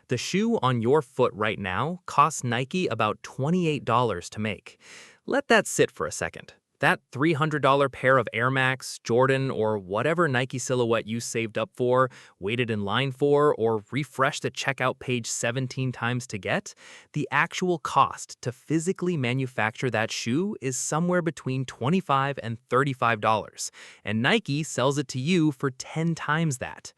The shoe on your foot right now costs Nike about $28 to make. Let that sit for a second. That $300 pair of Air Max, Jordan, or whatever Nike silhouette you saved up for, waited in line for, or refreshed the checkout page 17 times to get, the actual cost to physically manufacture that shoe is somewhere between $25 and $35, and Nike sells it to you for 10 times that.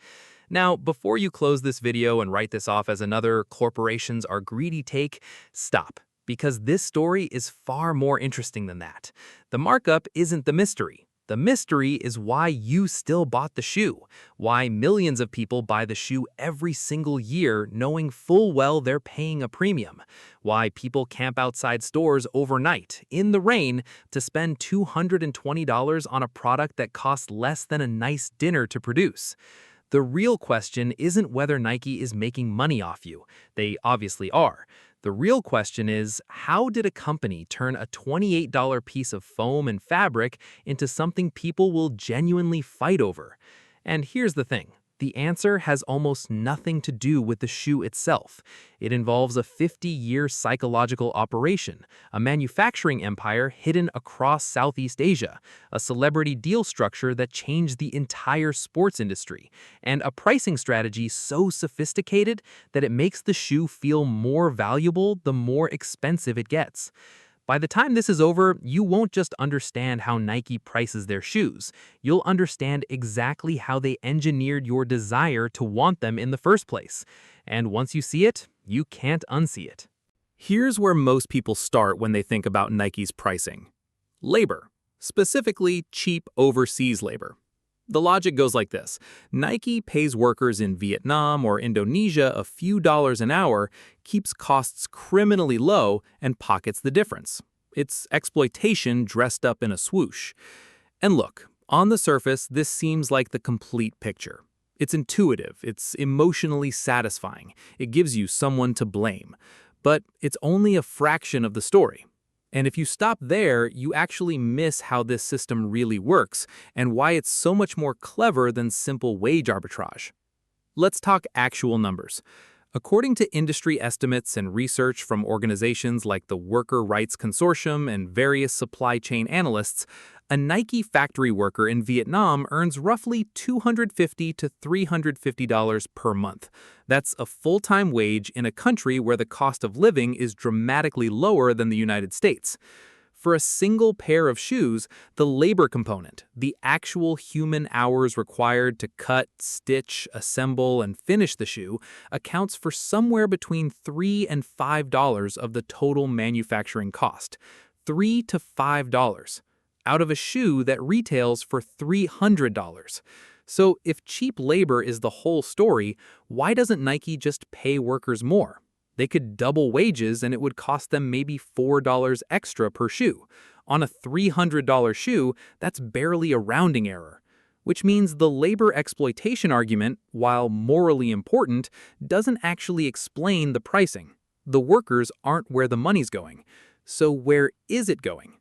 Now, before you close this video and write this off as another corporations are greedy take, stop. Because this story is far more interesting than that. The markup isn't the mystery. The mystery is why you still bought the shoe, why millions of people buy the shoe every single year knowing full well they're paying a premium, why people camp outside stores overnight, in the rain, to spend $220 on a product that costs less than a nice dinner to produce. The real question isn't whether Nike is making money off you. They obviously are. The real question is, how did a company turn a $28 piece of foam and fabric into something people will genuinely fight over? And here's the thing. The answer has almost nothing to do with the shoe itself. It involves a 50-year psychological operation, a manufacturing empire hidden across Southeast Asia, a celebrity deal structure that changed the entire sports industry, and a pricing strategy so sophisticated that it makes the shoe feel more valuable the more expensive it gets. By the time this is over, you won't just understand how Nike prices their shoes. You'll understand exactly how they engineered your desire to want them in the first place. And once you see it, you can't unsee it. Here's where most people start when they think about Nike's pricing. Labor, specifically cheap overseas labor. The logic goes like this. Nike pays workers in Vietnam or Indonesia a few dollars an hour, keeps costs criminally low, and pockets the difference. It's exploitation dressed up in a swoosh. And look, on the surface, this seems like the complete picture. It's intuitive, it's emotionally satisfying, it gives you someone to blame. But it's only a fraction of the story. And if you stop there, you actually miss how this system really works and why it's so much more clever than simple wage arbitrage. Let's talk actual numbers. According to industry estimates and research from organizations like the Worker Rights Consortium and various supply chain analysts, a Nike factory worker in Vietnam earns roughly $250 to $350 per month. That's a full-time wage in a country where the cost of living is dramatically lower than the United States. For a single pair of shoes, the labor component, the actual human hours required to cut, stitch, assemble, and finish the shoe, accounts for somewhere between $3 and $5 of the total manufacturing cost. $3 to $5. Out of a shoe that retails for $300. So if cheap labor is the whole story, why doesn't Nike just pay workers more? They could double wages and it would cost them maybe $4 extra per shoe. On a $300 shoe, that's barely a rounding error. Which means the labor exploitation argument, while morally important, doesn't actually explain the pricing. The workers aren't where the money's going. So where is it going?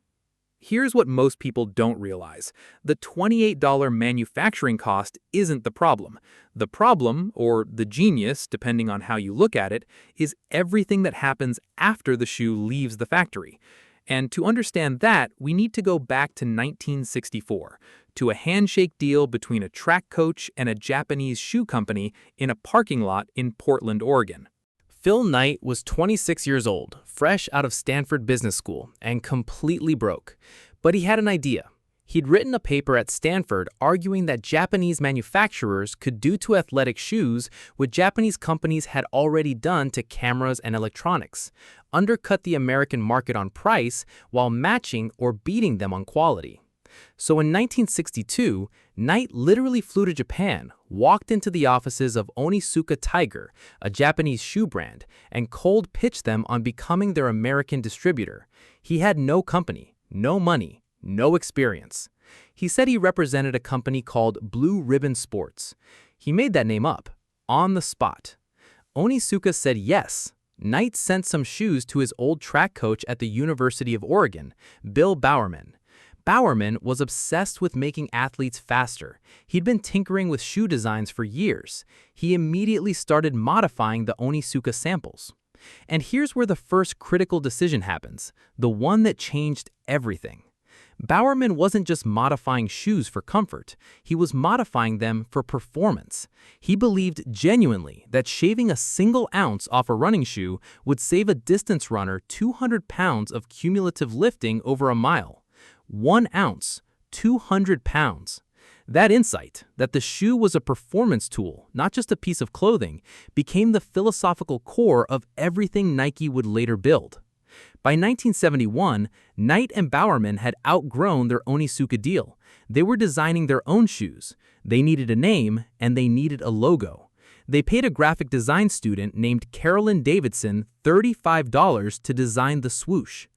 Here's what most people don't realize. The $28 manufacturing cost isn't the problem. The problem, or the genius, depending on how you look at it, is everything that happens after the shoe leaves the factory. And to understand that, we need to go back to 1964, to a handshake deal between a track coach and a Japanese shoe company in a parking lot in Portland, Oregon. Phil Knight was 26 years old, fresh out of Stanford Business School, and completely broke. But he had an idea. He'd written a paper at Stanford arguing that Japanese manufacturers could do to athletic shoes what Japanese companies had already done to cameras and electronics, undercut the American market on price while matching or beating them on quality. So in 1962, Knight literally flew to Japan, walked into the offices of Onitsuka Tiger, a Japanese shoe brand, and cold pitched them on becoming their American distributor. He had no company, no money, no experience. He said he represented a company called Blue Ribbon Sports. He made that name up, on the spot. Onitsuka said yes. Knight sent some shoes to his old track coach at the University of Oregon, Bill Bowerman. Bowerman was obsessed with making athletes faster. He'd been tinkering with shoe designs for years. He immediately started modifying the Onitsuka samples. And here's where the first critical decision happens, the one that changed everything. Bowerman wasn't just modifying shoes for comfort, he was modifying them for performance. He believed genuinely that shaving a single ounce off a running shoe would save a distance runner 200 pounds of cumulative lifting over a mile. 1 ounce, 200 pounds. That insight, that the shoe was a performance tool, not just a piece of clothing, became the philosophical core of everything Nike would later build. By 1971, Knight and Bowerman had outgrown their Onitsuka deal. They were designing their own shoes. They needed a name, and they needed a logo. They paid a graphic design student named Carolyn Davidson $35 to design the swoosh.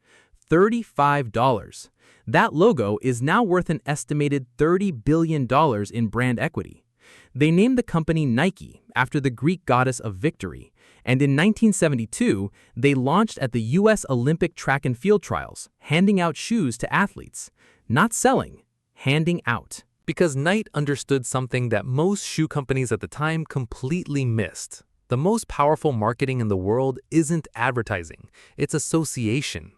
$35. That logo is now worth an estimated $30 billion in brand equity. They named the company Nike after the Greek goddess of victory, and in 1972, they launched at the U.S. Olympic track and field trials, handing out shoes to athletes. Not selling, handing out. Because Knight understood something that most shoe companies at the time completely missed. The most powerful marketing in the world isn't advertising, it's association.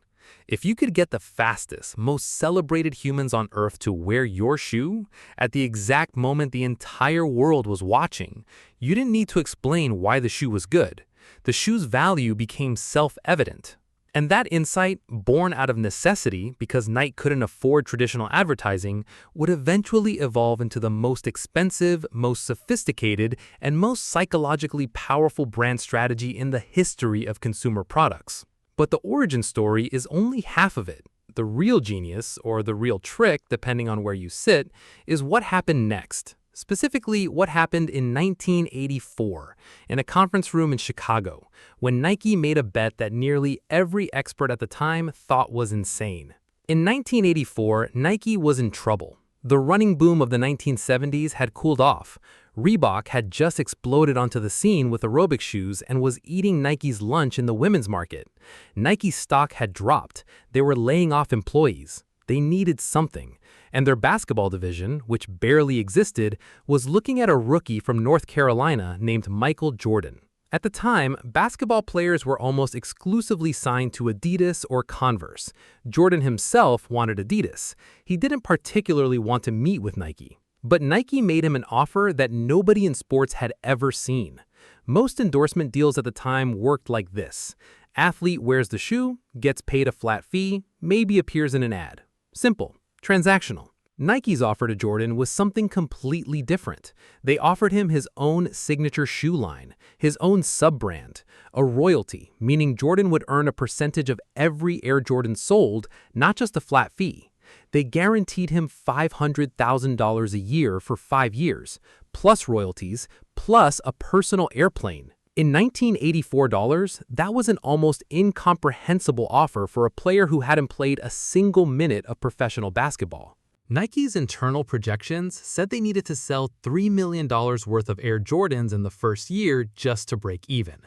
If you could get the fastest, most celebrated humans on Earth to wear your shoe, at the exact moment the entire world was watching, you didn't need to explain why the shoe was good. The shoe's value became self-evident. And that insight, born out of necessity because Nike couldn't afford traditional advertising, would eventually evolve into the most expensive, most sophisticated, and most psychologically powerful brand strategy in the history of consumer products. But the origin story is only half of it. The real genius, or the real trick, depending on where you sit, is what happened next. Specifically, what happened in 1984, in a conference room in Chicago, when Nike made a bet that nearly every expert at the time thought was insane. In 1984, Nike was in trouble. The running boom of the 1970s had cooled off. Reebok had just exploded onto the scene with aerobic shoes and was eating Nike's lunch in the women's market. Nike's stock had dropped. They were laying off employees. They needed something. And their basketball division, which barely existed, was looking at a rookie from North Carolina named Michael Jordan. At the time, basketball players were almost exclusively signed to Adidas or Converse. Jordan himself wanted Adidas. He didn't particularly want to meet with Nike. But Nike made him an offer that nobody in sports had ever seen. Most endorsement deals at the time worked like this. Athlete wears the shoe, gets paid a flat fee, maybe appears in an ad. Simple. Transactional. Nike's offer to Jordan was something completely different. They offered him his own signature shoe line, his own sub-brand, a royalty, meaning Jordan would earn a percentage of every Air Jordan sold, not just a flat fee. They guaranteed him $500,000 a year for 5 years, plus royalties, plus a personal airplane. In 1984 dollars, that was an almost incomprehensible offer for a player who hadn't played a single minute of professional basketball. Nike's internal projections said they needed to sell $3 million worth of Air Jordans in the first year just to break even.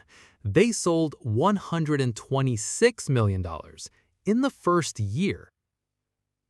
They sold $126 million in the first year.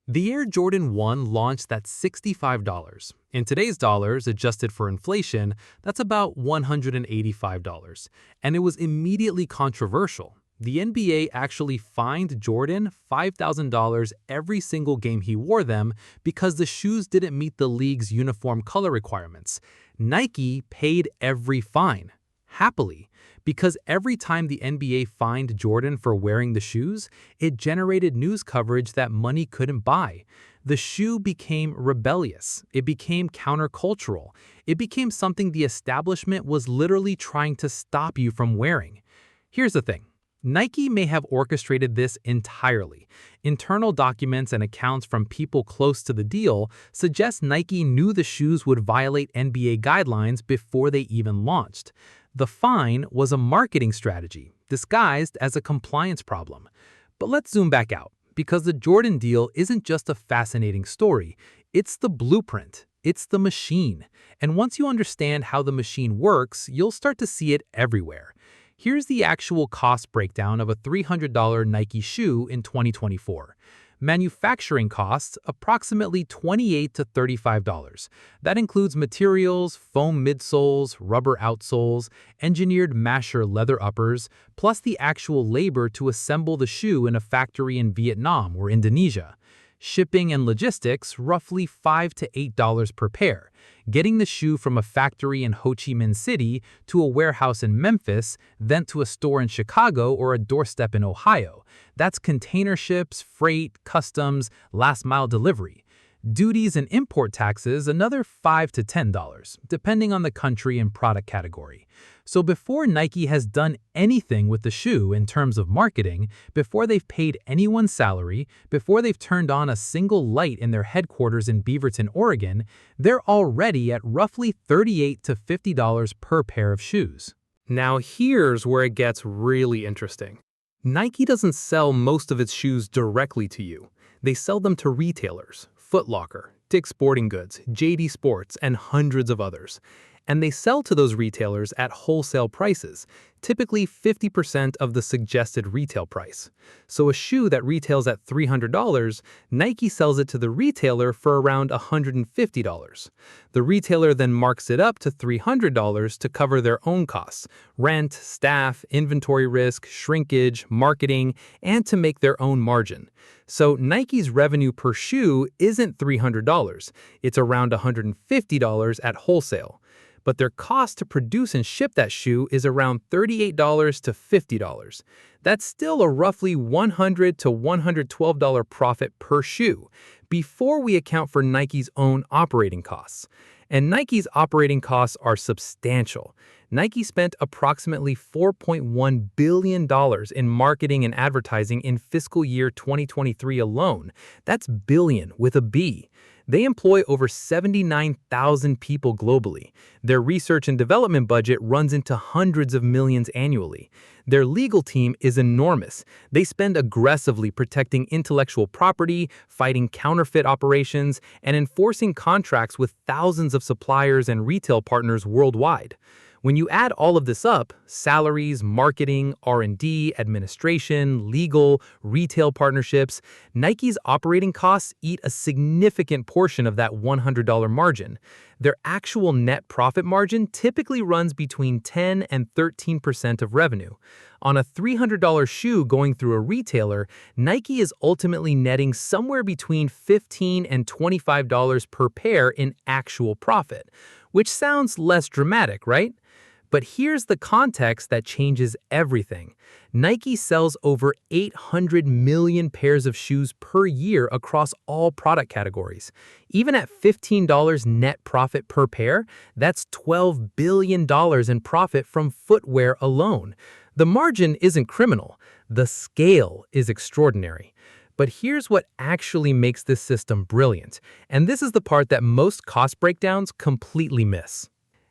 The Air Jordan 1 launched at $65. In today's dollars, adjusted for inflation, that's about $185. And it was immediately controversial. The NBA actually fined Jordan $5,000 every single game he wore them because the shoes didn't meet the league's uniform color requirements. Nike paid every fine, happily, because every time the NBA fined Jordan for wearing the shoes, it generated news coverage that money couldn't buy. The shoe became rebellious. It became countercultural. It became something the establishment was literally trying to stop you from wearing. Here's the thing. Nike may have orchestrated this entirely. Internal documents and accounts from people close to the deal suggest Nike knew the shoes would violate NBA guidelines before they even launched. The fine was a marketing strategy, disguised as a compliance problem. But let's zoom back out, because the Jordan deal isn't just a fascinating story, it's the blueprint, it's the machine. And once you understand how the machine works, you'll start to see it everywhere. Here's the actual cost breakdown of a $300 Nike shoe in 2024. Manufacturing costs approximately $28 to $35. That includes materials, foam midsoles, rubber outsoles, engineered masher leather uppers, plus the actual labor to assemble the shoe in a factory in Vietnam or Indonesia. Shipping and logistics, roughly $5 to $8 per pair. Getting the shoe from a factory in Ho Chi Minh City to a warehouse in Memphis, then to a store in Chicago or a doorstep in Ohio. That's container ships, freight, customs, last-mile delivery. Duties and import taxes, another $5 to $10, depending on the country and product category. So before Nike has done anything with the shoe in terms of marketing, before they've paid anyone's salary, before they've turned on a single light in their headquarters in Beaverton, Oregon, they're already at roughly $38 to $50 per pair of shoes. Now here's where it gets really interesting. Nike doesn't sell most of its shoes directly to you. They sell them to retailers, Foot Locker, Dick's Sporting Goods, JD Sports, and hundreds of others. And they sell to those retailers at wholesale prices, typically 50% of the suggested retail price. So a shoe that retails at $300, Nike sells it to the retailer for around $150. The retailer then marks it up to $300 to cover their own costs, rent, staff, inventory risk, shrinkage, marketing, and to make their own margin. So Nike's revenue per shoe isn't $300, it's around $150 at wholesale. But their cost to produce and ship that shoe is around $38 to $50. That's still a roughly $100 to $112 profit per shoe, before we account for Nike's own operating costs. And Nike's operating costs are substantial. Nike spent approximately $4.1 billion in marketing and advertising in fiscal year 2023 alone. That's billion with a B. They employ over 79,000 people globally. Their research and development budget runs into hundreds of millions annually. Their legal team is enormous. They spend aggressively protecting intellectual property, fighting counterfeit operations, and enforcing contracts with thousands of suppliers and retail partners worldwide. When you add all of this up, salaries, marketing, R&D, administration, legal, retail partnerships, Nike's operating costs eat a significant portion of that $100 margin. Their actual net profit margin typically runs between 10 and 13% of revenue. On a $300 shoe going through a retailer, Nike is ultimately netting somewhere between $15 and $25 per pair in actual profit, which sounds less dramatic, right? But here's the context that changes everything. Nike sells over 800 million pairs of shoes per year across all product categories. Even at $15 net profit per pair, that's $12 billion in profit from footwear alone. The margin isn't criminal. The scale is extraordinary. But here's what actually makes this system brilliant, and this is the part that most cost breakdowns completely miss.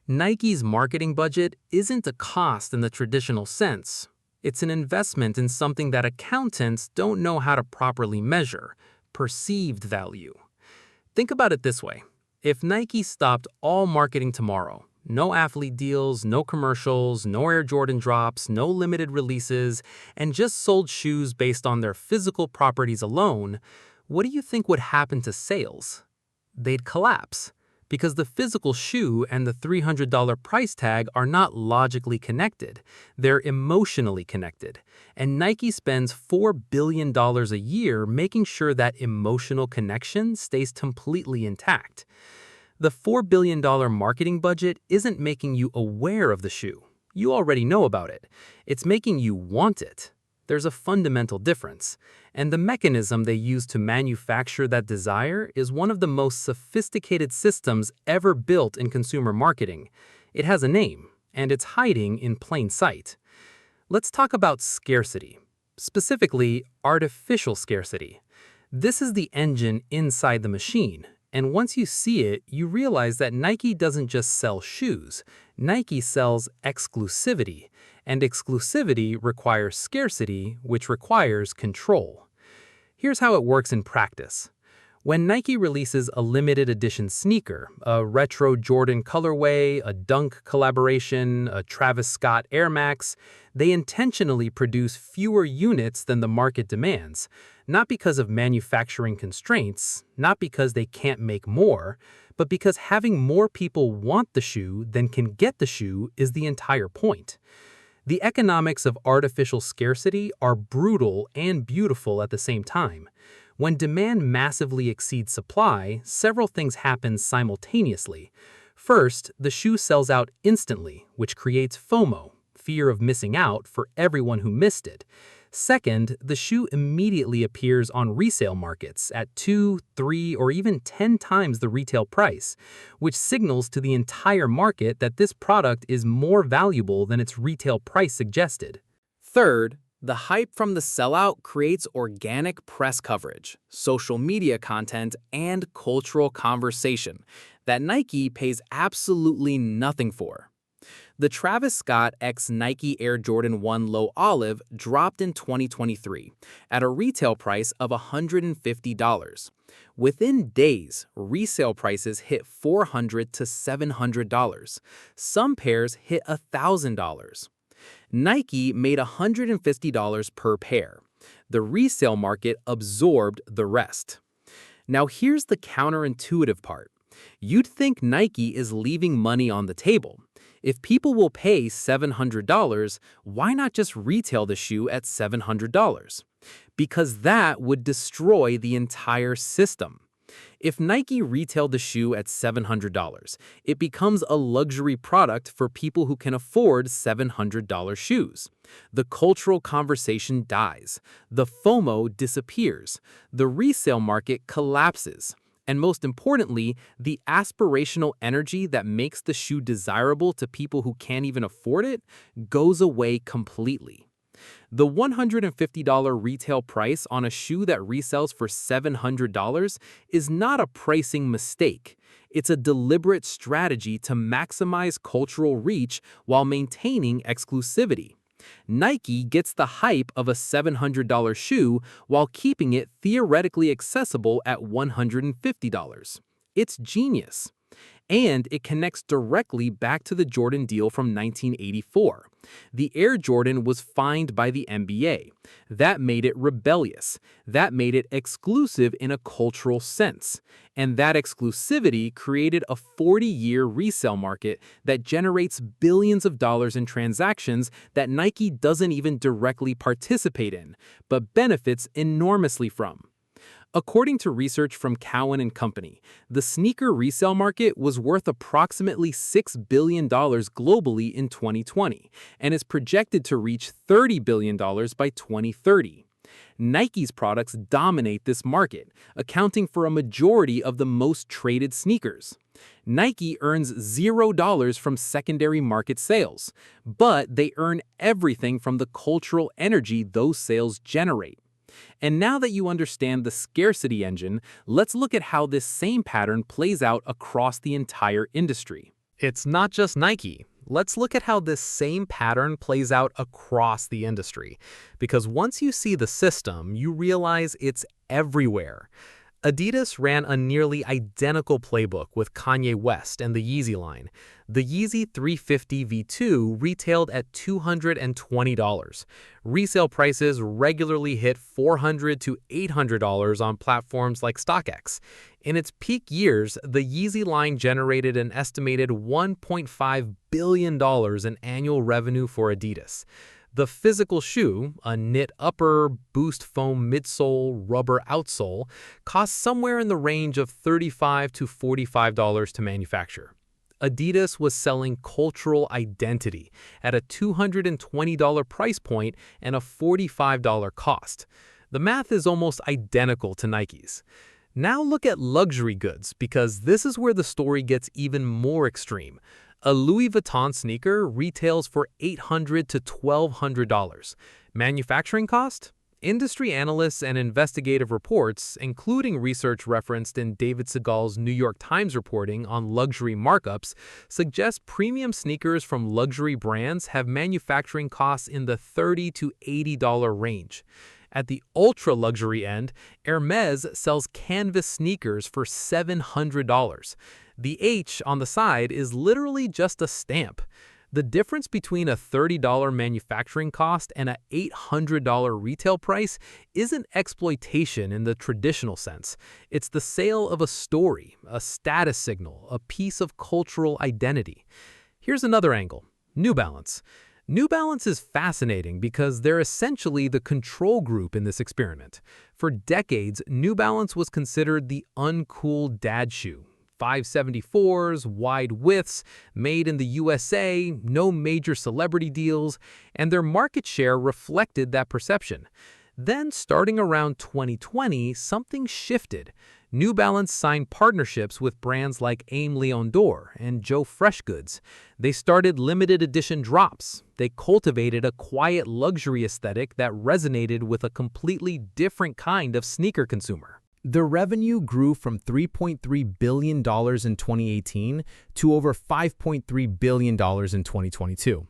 Nike's marketing budget isn't a cost in the traditional sense. It's an investment in something that accountants don't know how to properly measure: perceived value. Think about it this way. If Nike stopped all marketing tomorrow, no athlete deals, no commercials, no Air Jordan drops, no limited releases, and just sold shoes based on their physical properties alone, what do you think would happen to sales? They'd collapse. Because the physical shoe and the $300 price tag are not logically connected, they're emotionally connected. And Nike spends $4 billion a year making sure that emotional connection stays completely intact. The $4 billion marketing budget isn't making you aware of the shoe. You already know about it. It's making you want it. There's a fundamental difference, and the mechanism they use to manufacture that desire is one of the most sophisticated systems ever built in consumer marketing. It has a name, and it's hiding in plain sight. Let's talk about scarcity, specifically artificial scarcity. This is the engine inside the machine, and once you see it, you realize that Nike doesn't just sell shoes. Nike sells exclusivity. And exclusivity requires scarcity, which requires control. Here's how it works in practice. When Nike releases a limited edition sneaker, a retro Jordan colorway, a Dunk collaboration, a Travis Scott Air Max, they intentionally produce fewer units than the market demands, not because of manufacturing constraints, not because they can't make more, but because having more people want the shoe than can get the shoe is the entire point. The economics of artificial scarcity are brutal and beautiful at the same time. When demand massively exceeds supply, several things happen simultaneously. First, the shoe sells out instantly, which creates FOMO, fear of missing out, for everyone who missed it. Second, the shoe immediately appears on resale markets at 2, 3, or even 10 times the retail price, which signals to the entire market that this product is more valuable than its retail price suggested. Third, the hype from the sellout creates organic press coverage, social media content, and cultural conversation that Nike pays absolutely nothing for. The Travis Scott x Nike Air Jordan 1 Low Olive dropped in 2023 at a retail price of $150. Within days, resale prices hit $400 to $700. Some pairs hit $1,000. Nike made $150 per pair. The resale market absorbed the rest. Now here's the counterintuitive part. You'd think Nike is leaving money on the table. If people will pay $700, why not just retail the shoe at $700? Because that would destroy the entire system. If Nike retailed the shoe at $700, it becomes a luxury product for people who can afford $700 shoes. The cultural conversation dies. The FOMO disappears. The resale market collapses. And most importantly, the aspirational energy that makes the shoe desirable to people who can't even afford it goes away completely. The $150 retail price on a shoe that resells for $700 is not a pricing mistake. It's a deliberate strategy to maximize cultural reach while maintaining exclusivity. Nike gets the hype of a $700 shoe while keeping it theoretically accessible at $150. It's genius. And it connects directly back to the Jordan deal from 1984. The Air Jordan was fined by the NBA. That made it rebellious. That made it exclusive in a cultural sense. And that exclusivity created a 40-year resale market that generates billions of dollars in transactions that Nike doesn't even directly participate in, but benefits enormously from. According to research from Cowen and Company, the sneaker resale market was worth approximately $6 billion globally in 2020 and is projected to reach $30 billion by 2030. Nike's products dominate this market, accounting for a majority of the most traded sneakers. Nike earns $0 from secondary market sales, but they earn everything from the cultural energy those sales generate. And now that you understand the scarcity engine, let's look at how this same pattern plays out across the entire industry. It's not just Nike. Let's look at how this same pattern plays out across the industry. Because once you see the system, you realize it's everywhere. Adidas ran a nearly identical playbook with Kanye West and the Yeezy line. The Yeezy 350 V2 retailed at $220. Resale prices regularly hit $400 to $800 on platforms like StockX. In its peak years, the Yeezy line generated an estimated $1.5 billion in annual revenue for Adidas. The physical shoe, a knit upper, boost foam midsole, rubber outsole, costs somewhere in the range of $35 to $45 to manufacture. Adidas was selling cultural identity at a $220 price point and a $45 cost. The math is almost identical to Nike's. Now look at luxury goods, because this is where the story gets even more extreme. A Louis Vuitton sneaker retails for $800 to $1,200. Manufacturing cost? Industry analysts and investigative reports, including research referenced in David Segal's New York Times reporting on luxury markups, suggest premium sneakers from luxury brands have manufacturing costs in the $30 to $80 range. At the ultra-luxury end, Hermes sells canvas sneakers for $700. The H on the side is literally just a stamp. The difference between a $30 manufacturing cost and an $800 retail price isn't exploitation in the traditional sense. It's the sale of a story, a status signal, a piece of cultural identity. Here's another angle: New Balance. New Balance is fascinating because they're essentially the control group in this experiment. For decades, New Balance was considered the uncool dad shoe. 574s, wide widths, made in the USA, no major celebrity deals, and their market share reflected that perception. Then, starting around 2020, something shifted. New Balance signed partnerships with brands like Aimé Leon Dore and Joe Freshgoods. They started limited edition drops. They cultivated a quiet luxury aesthetic that resonated with a completely different kind of sneaker consumer. Their revenue grew from $3.3 billion in 2018 to over $5.3 billion in 2022,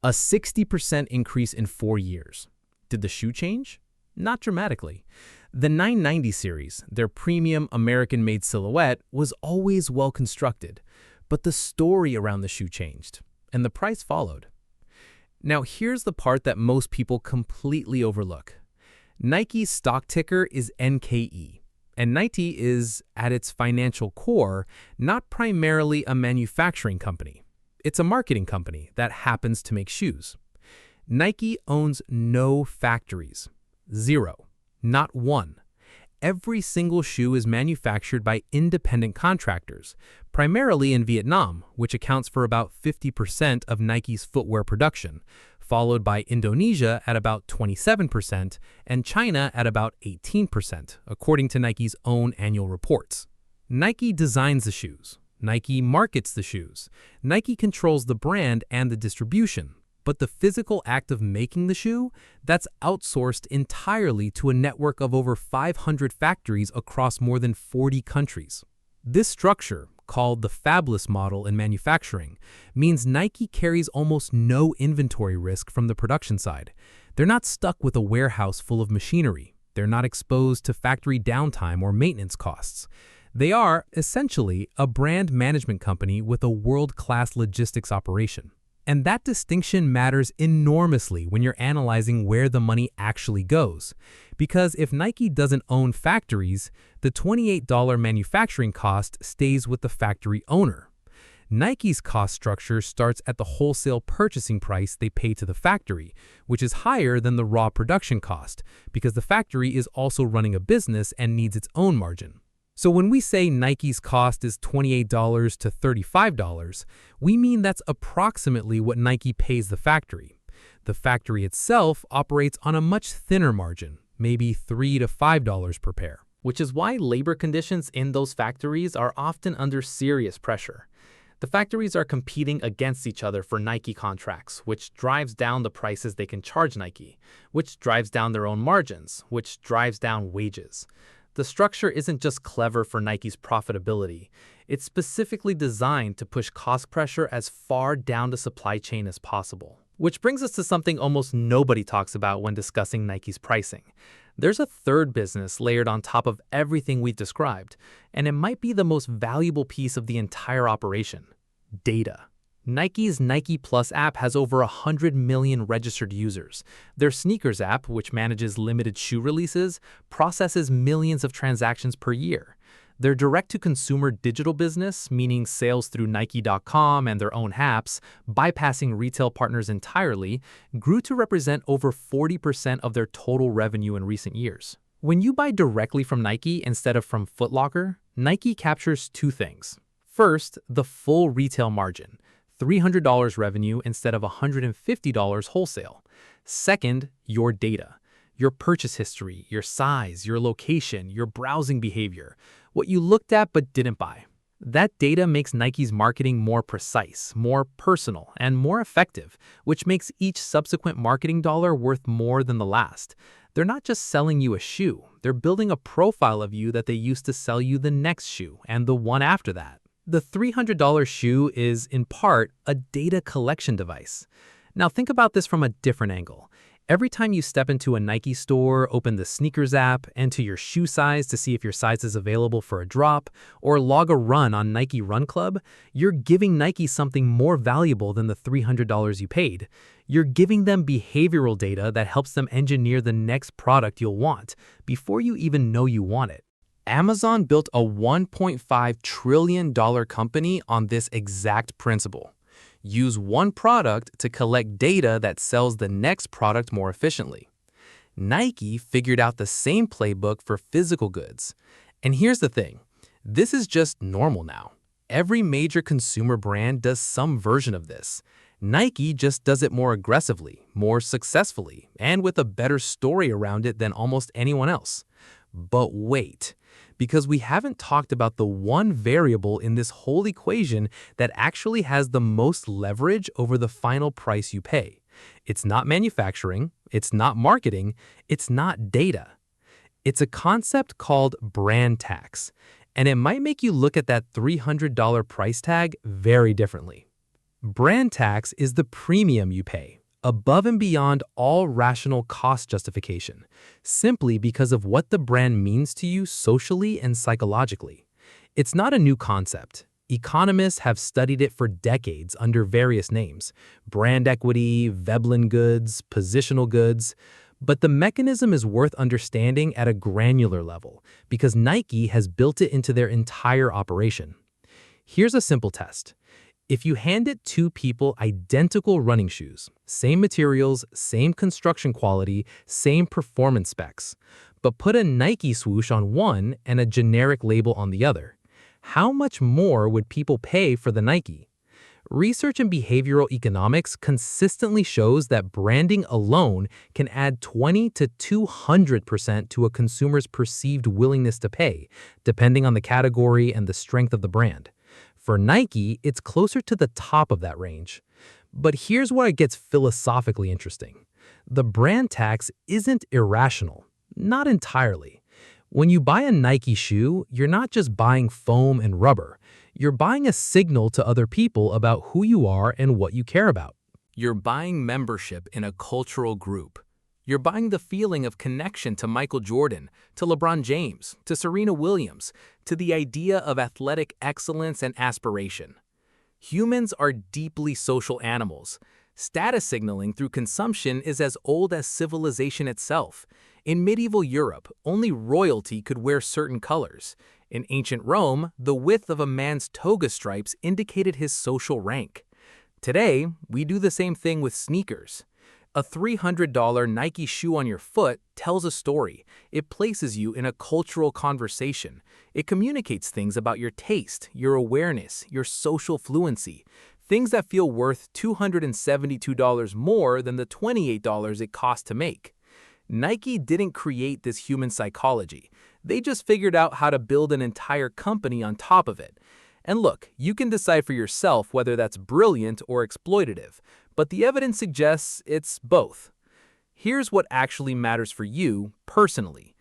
a 60% increase in 4 years. Did the shoe change? Not dramatically. The 990 series, their premium American-made silhouette, was always well-constructed, but the story around the shoe changed, and the price followed. Now here's the part that most people completely overlook. Nike's stock ticker is NKE. And Nike is, at its financial core, not primarily a manufacturing company. It's a marketing company that happens to make shoes. Nike owns no factories. Zero. Not one. Every single shoe is manufactured by independent contractors, primarily in Vietnam, which accounts for about 50% of Nike's footwear production, followed by Indonesia at about 27% and China at about 18%, according to Nike's own annual reports. Nike designs the shoes. Nike markets the shoes. Nike controls the brand and the distribution. But the physical act of making the shoe, that's outsourced entirely to a network of over 500 factories across more than 40 countries. This structure, called the fabless model in manufacturing, means Nike carries almost no inventory risk from the production side. They're not stuck with a warehouse full of machinery. They're not exposed to factory downtime or maintenance costs. They are, essentially, a brand management company with a world-class logistics operation. And that distinction matters enormously when you're analyzing where the money actually goes. Because if Nike doesn't own factories, the $28 manufacturing cost stays with the factory owner. Nike's cost structure starts at the wholesale purchasing price they pay to the factory, which is higher than the raw production cost, because the factory is also running a business and needs its own margin. So when we say Nike's cost is $28 to $35, we mean that's approximately what Nike pays the factory. The factory itself operates on a much thinner margin, maybe $3 to $5 per pair. Which is why labor conditions in those factories are often under serious pressure. The factories are competing against each other for Nike contracts, which drives down the prices they can charge Nike, which drives down their own margins, which drives down wages. The structure isn't just clever for Nike's profitability. It's specifically designed to push cost pressure as far down the supply chain as possible. Which brings us to something almost nobody talks about when discussing Nike's pricing. There's a third business layered on top of everything we've described, and it might be the most valuable piece of the entire operation: data. Nike's Nike Plus app has over 100 million registered users. Their sneakers app, which manages limited shoe releases, processes millions of transactions per year. Their direct-to-consumer digital business, meaning sales through Nike.com and their own apps, bypassing retail partners entirely, grew to represent over 40% of their total revenue in recent years. When you buy directly from Nike instead of from Foot Locker, Nike captures two things. First, the full retail margin. $300 revenue instead of $150 wholesale. Second, your data. Your purchase history, your size, your location, your browsing behavior, what you looked at but didn't buy. That data makes Nike's marketing more precise, more personal, and more effective, which makes each subsequent marketing dollar worth more than the last. They're not just selling you a shoe, they're building a profile of you that they used to sell you the next shoe and the one after that. The $300 shoe is, in part, a data collection device. Now think about this from a different angle. Every time you step into a Nike store, open the sneakers app, enter your shoe size to see if your size is available for a drop, or log a run on Nike Run Club, you're giving Nike something more valuable than the $300 you paid. You're giving them behavioral data that helps them engineer the next product you'll want before you even know you want it. Amazon built a $1.5 trillion company on this exact principle. Use one product to collect data that sells the next product more efficiently. Nike figured out the same playbook for physical goods. And here's the thing, this is just normal now. Every major consumer brand does some version of this. Nike just does it more aggressively, more successfully, and with a better story around it than almost anyone else. But wait, because we haven't talked about the one variable in this whole equation that actually has the most leverage over the final price you pay. It's not manufacturing, it's not marketing, it's not data. It's a concept called brand tax, and it might make you look at that $300 price tag very differently. Brand tax is the premium you pay, above and beyond all rational cost justification, simply because of what the brand means to you socially and psychologically. It's not a new concept. Economists have studied it for decades under various names: brand equity, Veblen goods, positional goods. But the mechanism is worth understanding at a granular level because Nike has built it into their entire operation. Here's a simple test. If you handed two people identical running shoes, same materials, same construction quality, same performance specs, but put a Nike swoosh on one and a generic label on the other, how much more would people pay for the Nike? Research in behavioral economics consistently shows that branding alone can add 20 to 200% to a consumer's perceived willingness to pay, depending on the category and the strength of the brand. For Nike, it's closer to the top of that range. But here's where it gets philosophically interesting. The brand tax isn't irrational, not entirely. When you buy a Nike shoe, you're not just buying foam and rubber. You're buying a signal to other people about who you are and what you care about. You're buying membership in a cultural group. You're buying the feeling of connection to Michael Jordan, to LeBron James, to Serena Williams, to the idea of athletic excellence and aspiration. Humans are deeply social animals. Status signaling through consumption is as old as civilization itself. In medieval Europe, only royalty could wear certain colors. In ancient Rome, the width of a man's toga stripes indicated his social rank. Today, we do the same thing with sneakers. A $300 Nike shoe on your foot tells a story. It places you in a cultural conversation. It communicates things about your taste, your awareness, your social fluency, things that feel worth $272 more than the $28 it cost to make. Nike didn't create this human psychology. They just figured out how to build an entire company on top of it. And look, you can decide for yourself whether that's brilliant or exploitative, but the evidence suggests it's both. Here's what actually matters for you personally.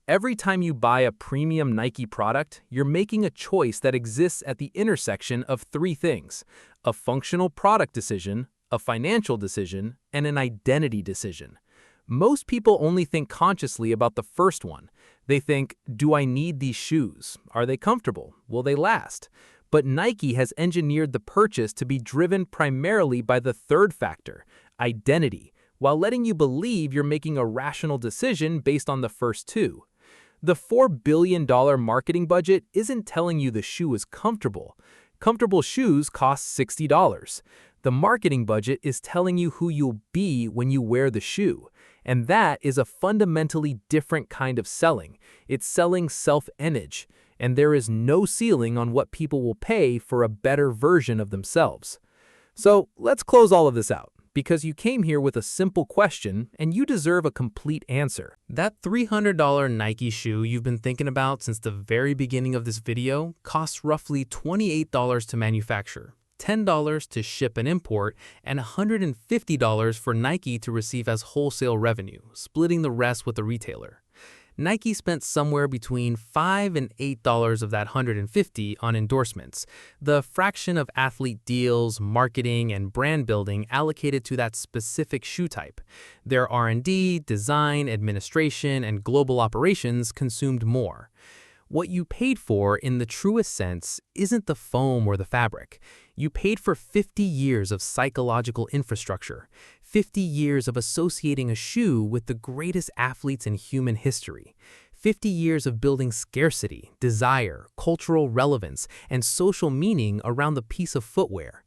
Every time you buy a premium Nike product, you're making a choice that exists at the intersection of three things: a functional product decision, a financial decision, and an identity decision. Most people only think consciously about the first one. They think, do I need these shoes? Are they comfortable? Will they last? But Nike has engineered the purchase to be driven primarily by the third factor, identity, while letting you believe you're making a rational decision based on the first two. The $4 billion marketing budget isn't telling you the shoe is comfortable. Comfortable shoes cost $60. The marketing budget is telling you who you'll be when you wear the shoe. And that is a fundamentally different kind of selling. It's selling self-image, and there is no ceiling on what people will pay for a better version of themselves. So let's close all of this out, because you came here with a simple question and you deserve a complete answer. That $300 Nike shoe you've been thinking about since the very beginning of this video costs roughly $28 to manufacture, $10 to ship and import, and $150 for Nike to receive as wholesale revenue, splitting the rest with the retailer. Nike spent somewhere between $5 and $8 of that $150 on endorsements, the fraction of athlete deals, marketing, and brand building allocated to that specific shoe type. Their R&D, design, administration, and global operations consumed more. What you paid for, in the truest sense, isn't the foam or the fabric. You paid for 50 years of psychological infrastructure, 50 years of associating a shoe with the greatest athletes in human history, 50 years of building scarcity, desire, cultural relevance, and social meaning around the piece of footwear.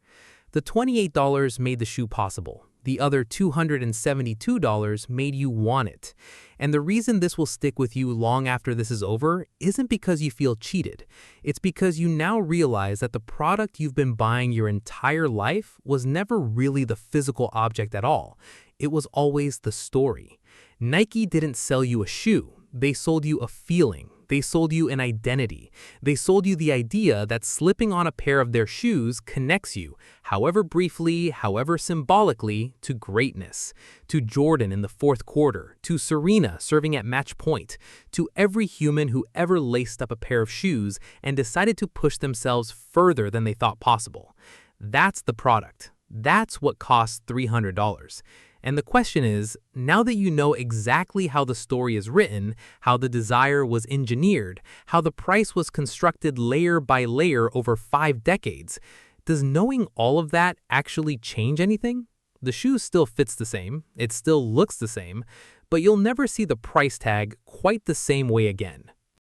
The $28 made the shoe possible. The other $272 made you want it. And the reason this will stick with you long after this is over isn't because you feel cheated. It's because you now realize that the product you've been buying your entire life was never really the physical object at all. It was always the story. Nike didn't sell you a shoe. They sold you a feeling. They sold you an identity. They sold you the idea that slipping on a pair of their shoes connects you, however briefly, however symbolically, to greatness. To Jordan in the fourth quarter, to Serena serving at match point, to every human who ever laced up a pair of shoes and decided to push themselves further than they thought possible. That's the product. That's what costs $300. And the question is, now that you know exactly how the story is written, how the desire was engineered, how the price was constructed layer by layer over 5 decades, does knowing all of that actually change anything? The shoe still fits the same, it still looks the same, but you'll never see the price tag quite the same way again.